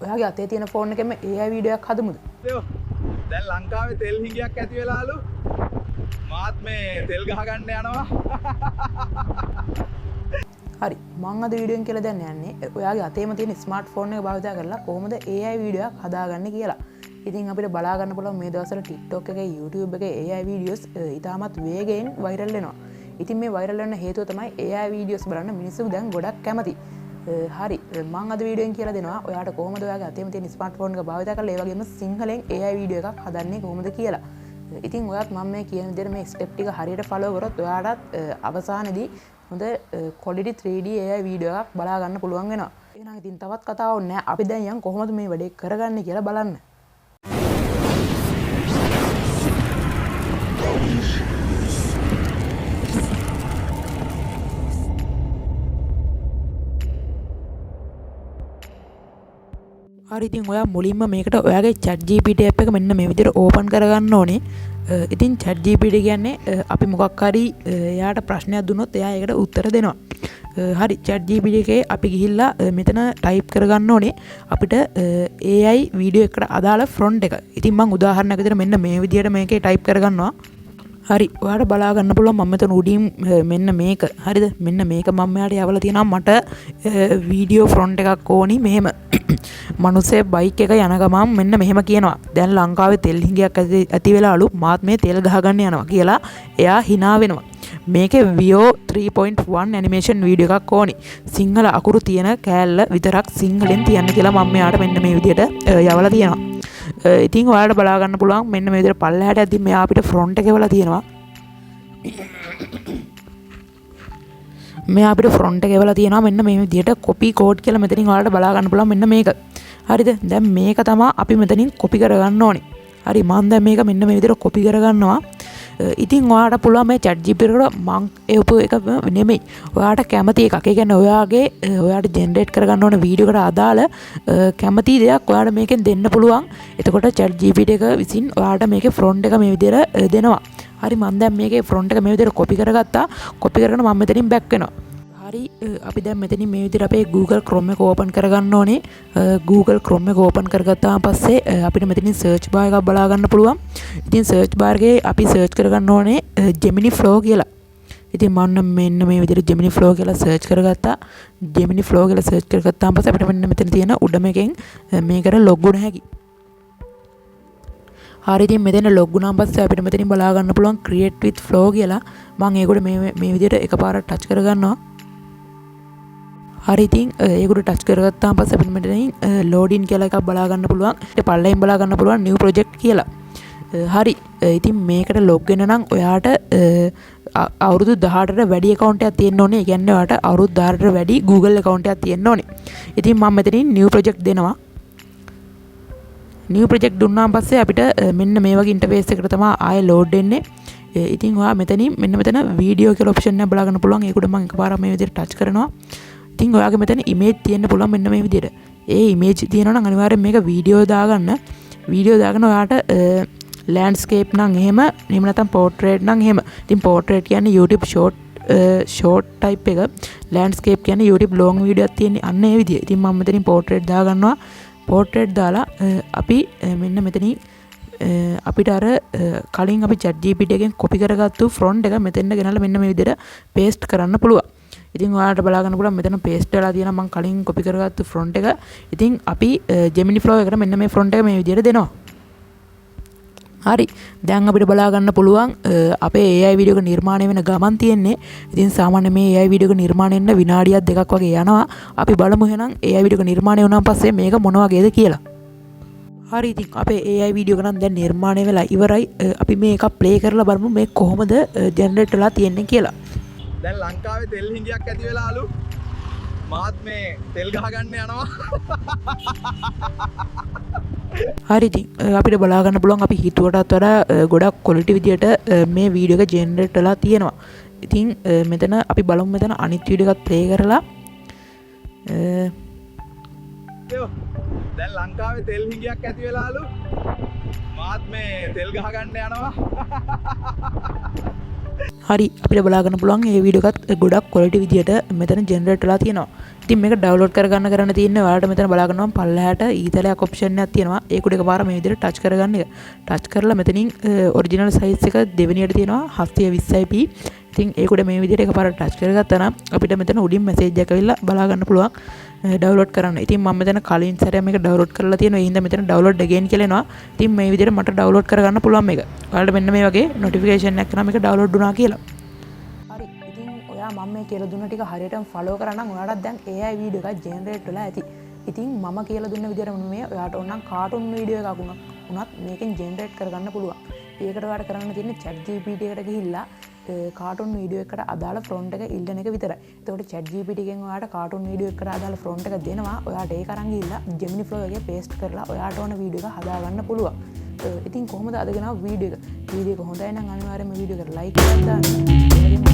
ඔයාගේ අතේ තියෙන ෆෝන් එකෙම AI වීඩියෝ එකක් හදමුද? දැන් ලංකාවේ තෙල් හිඟයක් ඇති වෙලාලු. මාත් මේ තෙල් ගහ ගන්න යනවා. හරි මම අද වීඩියෝ එකෙන් කියලා දෙන්න යන්නේ ඔයාගේ අතේම තියෙන ස්මාර්ට් ෆෝන් එක භාවිත කරලා කොහොමද AI වීඩියෝ එකක් හදාගන්නේ කියලා. ඉතින් අපිට බලා ගන්න පුළුවන් මේ දවස්වල TikTok එකේ YouTube එකේ AI වීඩියෝස් ඉතාමත් වේගයෙන් වෛරල් වෙනවා. ඉතින් මේ වෛරල් වෙන්න හේතුව තමයි AI වීඩියෝස් බලන්න මිනිස්සු දැන් ගොඩක් කැමති. හරි මම අද වීඩියෝ එකෙන් කියලා දෙනවා ඔයාට කොහොමද ඔයාගේ අතේම තියෙන ස්මාර්ට් ෆෝන් එක භාවිත කරලා ඒ වගේම සිංහලෙන් AI වීඩියෝ එකක් හදන්නේ කොහොමද කියලා. ඉතින් ඔයාත් මම මේ කියන විදිහට මේ ස්ටෙප් ටික හරියට ෆලෝ කරොත් ඔයාටත් අවසානයේදී හොඳ quality 3D AI වීඩියෝ එකක් බලා ගන්න පුළුවන් වෙනවා. එහෙනම් ඉතින් තවත් කතාවක් නැහැ. අපි දැන් යන් කොහොමද මේ වැඩේ කරගන්නේ කියලා බලන්න. හරි ඉතින් ඔයා මුලින්ම මේකට ඔයාගේ ChatGPT app එක මෙන්න මේ විදිහට ඕපන් කරගන්න ඕනේ. ඉතින් ChatGPT කියන්නේ අපි මොකක් හරි එයාට ප්‍රශ්නයක් දුන්නොත් එයා ඒකට උත්තර දෙනවා. හරි ChatGPT එකේ අපි ගිහිල්ලා මෙතන ටයිප් කරගන්න ඕනේ අපිට AI වීඩියෝ එකට අදාළ ෆොන්ට් එක. ඉතින් මම උදාහරණයක් විදිහට මෙන්න මේ විදිහට මේකේ ටයිප් කරගන්නවා. හරි ඔයාට බලා ගන්න පුළුවන් මම මෙතන උඩින් මෙන්න මේක හරිද මෙන්න මේක මම මෙයාට යවලා තියෙනවා මට වීඩියෝ ෆොන්ට් එකක් ඕනි මෙහෙම මනුස්සයෙක් බයික් එක යන ගමන් මෙන්න මෙහෙම කියනවා දැන් ලංකාවේ තෙල් හිඟයක් ඇති වෙලාලු මාත් මේ තෙල් ගහගන්න යනවා කියලා එයා hina වෙනවා මේකේ Vio 3.1 ඇනිමේෂන් වීඩියෝ එකක් ඕනි සිංහල අකුරු තියෙන කෑල්ල විතරක් සිංහලෙන් තියන්න කියලා මම මෙයාට මෙන්න මේ විදිහට යවලා තියෙනවා ඉතින් ඔයාලට බලා ගන්න පුළුවන් මෙන්න මේ විදිහට පල්ලෙහාට යද්දි මෙයා අපිට ෆ්‍රොන්ට් එක වල තියෙනවා මෙයා අපිට ෆ්‍රොන්ට් එක වල තියෙනවා මෙන්න මේ විදිහට කොපි කෝඩ් කියලා මෙතනින් ඔයාලට බලා ගන්න පුළුවන් මෙන්න මේක හරිද දැන් මේක තමයි අපි මෙතනින් කොපි කරගන්න ඕනේ හරි මම දැන් මේක මෙන්න මේ විදිහට කොපි කරගන්නවා ඉතින් ඔයාට පුළුවන් මේ ChatGPT එකට මං එවපු එක නෙමෙයි ඔයාට කැමති එකක් ඒ කියන්නේ ඔයාගේ ඔයාට ජෙනරේට් කරගන්න ඕන වීඩියෝ එකට අදාළ කැමති දෙයක් ඔයාට මේකෙන් දෙන්න පුළුවන් එතකොට ChatGPT එක විසින් ඔයාට මේකේ ෆ්‍රොන්ට් එක මේ විදිහට දෙනවා හරි මම දැන් මේකේ ෆ්‍රොන්ට් එක මේ විදිහට කොපි කරගත්තා කොපි කරගෙන මම මෙතනින් බැක් වෙනවා හරි අපි දැන් මෙතනින් මේ විදිහට අපේ Google Chrome එක ඕපන් කරගන්න ඕනේ Google Chrome එක ඕපන් කරගත්තාම පස්සේ අපිට මෙතනින් search bar එකක් බලා ගන්න පුළුවන් ඉතින් search bar එකේ අපි search කරගන්න ඕනේ Gemini Flow කියලා ඉතින් මම මෙන්න මේ විදිහට Gemini Flow කියලා search කරගත්තා Gemini Flow කියලා search කරගත්තාම පස්සේ අපිට මෙන්න මෙතන තියෙන උඩම එකෙන් මේකට log වෙන්න හැකියි හරි ඉතින් මෙතන log වුණාන් පස්සේ අපිට මෙතනින් බලා ගන්න පුළුවන් create with flow කියලා මම ඒකට මේ විදිහට එකපාරට ටච් කරගන්නවා හරි ඉතින් ඒකට ටච් කරගත්තාම පස්සේ අපිට මෙතනින් loading කියලා එකක් බලා ගන්න පුළුවන් ඊට පල්ලෙන් බලා ගන්න පුළුවන් new project කියලා හරි ඉතින් මේකට log වෙන්න නම් ඔයාට අවුරුදු 18ට වැඩි account එකක් තියෙන්න ඕනේ. ඒ කියන්නේ ඔයාට අවුරුදු 18ට වැඩි Google account එකක් තියෙන්න ඕනේ. ඉතින් මම මෙතනින් new project දෙනවා. new project දුන්නාන් පස්සේ අපිට මෙන්න මේ වගේ interface එකකට තමයි ආයෙ load වෙන්නේ. ඉතින් ඔයා මෙතනින් මෙන්න මෙතන video කියලා option එක බලා ගන්න පුළුවන්. ඒකට මම එකපාරක් මේ විදිහට touch කරනවා. ඉතින් ඔයාගේ මෙතන image තියෙන්න පුළුවන් මෙන්න මේ විදිහට. ඒ image තියෙනවා නම් අනිවාර්යෙන් මේක video දාගන්න. video දාගෙන ඔයාට landscape නම් එහෙම නැත්නම් portrait නම් එහෙම. ඉතින් portrait කියන්නේ YouTube short type එක. landscape කියන්නේ YouTube long video එකක් තියෙන්නේ අන්න ඒ විදිහ. ඉතින් මම මෙතනින් portrait දාගන්නවා. portrait දාලා අපි මෙන්න මෙතනින් අපිට අර කලින් අපි ChatGPT එකෙන් copy කරගත්තු front එක මෙතෙන්ට ගෙනල්ලා මෙන්න මේ විදිහට paste කරන්න පුළුවන්. ඉතින් ඔයාලට බලා ගන්න පුළුවන් මෙතන paste වෙලා තියෙනවා මම කලින් copy කරගත්තු front එක. ඉතින් අපි Gemini Flow එකට මෙන්න මේ front එක මේ විදිහට දෙනවා. හරි දැන් අපිට බලා ගන්න පුළුවන් අපේ AI වීඩියෝ එක නිර්මාණය වෙන ගමන් තියෙන්නේ. ඉතින් සාමාන්‍ය මේ AI වීඩියෝ එක නිර්මාණය වෙන්න විනාඩියක් දෙකක් වගේ යනවා. අපි බලමු එහෙනම් AI වීඩියෝ එක නිර්මාණය වුණාන් පස්සේ මේක මොන වගේද කියලා. හරි ඉතින් අපේ AI වීඩියෝ එක නම් දැන් නිර්මාණය වෙලා ඉවරයි. අපි මේක ප්ලේ කරලා බලමු මේ කොහොමද ජෙනරේට් වෙලා තියෙන්නේ කියලා. දැන් ලංකාවේ තෙල් හිඟයක් ඇති වෙලාලු මාත් මේ තෙල් ගහ ගන්න යනවා හරි ඉතින් අපිට බලා ගන්න පුළුවන් අපි හිතුවටත් වඩා ගොඩක් quality විදියට මේ වීඩියෝ එක ජෙනරේට් වෙලා තියෙනවා. ඉතින් මෙතන අපි බලමු මෙතන අනිත් වීඩියෝ එකත් ප්ලේ කරලා දැන් ලංකාවේ තෙල් හිඟයක් ඇති වෙලාලු මාත් මේ තෙල් ගහ ගන්න යනවා හරි අපිට බලාගන්න පුළුවන් මේ වීඩියෝ එකත් ගොඩක් ක්වොලිටි විදියට මෙතන ජෙනරේට් වෙලා තියෙනවා. ඉතින් මේක ඩවුන්ලෝඩ් කරගන්න තියෙන්නේ ඔයාලට මෙතන බලාගන්නවා පල්ලෙහාට ඊතලයක් ඔප්ෂන් එකක් තියෙනවා. ඒක උඩ එකපාර මේ විදියට ටච් කරගන්න එක. ටච් කරලා මෙතනින් ඔරිජිනල් සයිස් එක දෙවෙනියට තියෙනවා 720p. ඉතින් ඒක උඩ මේ විදියට එකපාර ටච් කරගත්තා නම් අපිට මෙතන උඩින් මැසේජ් එකක් ඇවිල්ලා බලාගන්න පුළුවන් ඩවුන්ලෝඩ් කරන්න. ඉතින් මම මෙතන කලින් සැරයක් මේක ඩවුන්ලෝඩ් කරලා තියෙනවා. ඒ හින්දා මෙතන ඩවුන්ලෝඩ් again කියලා එනවා. ඉතින් මේ විදියට මට ඩවුන්ලෝඩ් කරගන්න පුළුවන් මේක. ඔයාලට මෙන්න මේ වගේ නොටිෆිකේෂන් එකක් එනවා මේක ඩවුන්ලෝඩ් වුණා කියලා. හරි. ඉතින් ඔයා මම මේ කියලා දුන්න ටික හරියටම ෆලෝ කරා නම් ඔයාලට දැන් AI වීඩියෝ එකක් ජෙනරේට් වෙලා ඇති. ඉතින් මම කියලා දුන්න විදියට මේ ඔයාට ඕන නම් කාටුන් වීඩියෝ එකක් වුණත් මේකෙන් ජෙනරේට් කරගන්න පුළුවන්. ඒකට ඔයාලට කරන්න තියෙන්නේ ChatGPT එකට ගිහිල්ලා කාටුන් වීඩියෝ එකකට අදාළ ෆොන්ට් එක ඉල්ලන එක විතරයි. එතකොට ChatGPT එකෙන් ඔයාට කාටුන් වීඩියෝ එකකට අදාළ ෆොන්ට් එක දෙනවා. ඔයාට ඒක අරන් ගිහිල්ලා Gemini Flow එකේ පේස්ට් කරලා ඔයාට ඕන වීඩියෝ එක හදාගන්න පුළුවන්. ඉතින් කොහොමද අදගෙන වීඩියෝ එක හොඳයි නම් අනිවාර්යයෙන්ම වීඩියෝ එකට ලයික් කරලා දාන්න.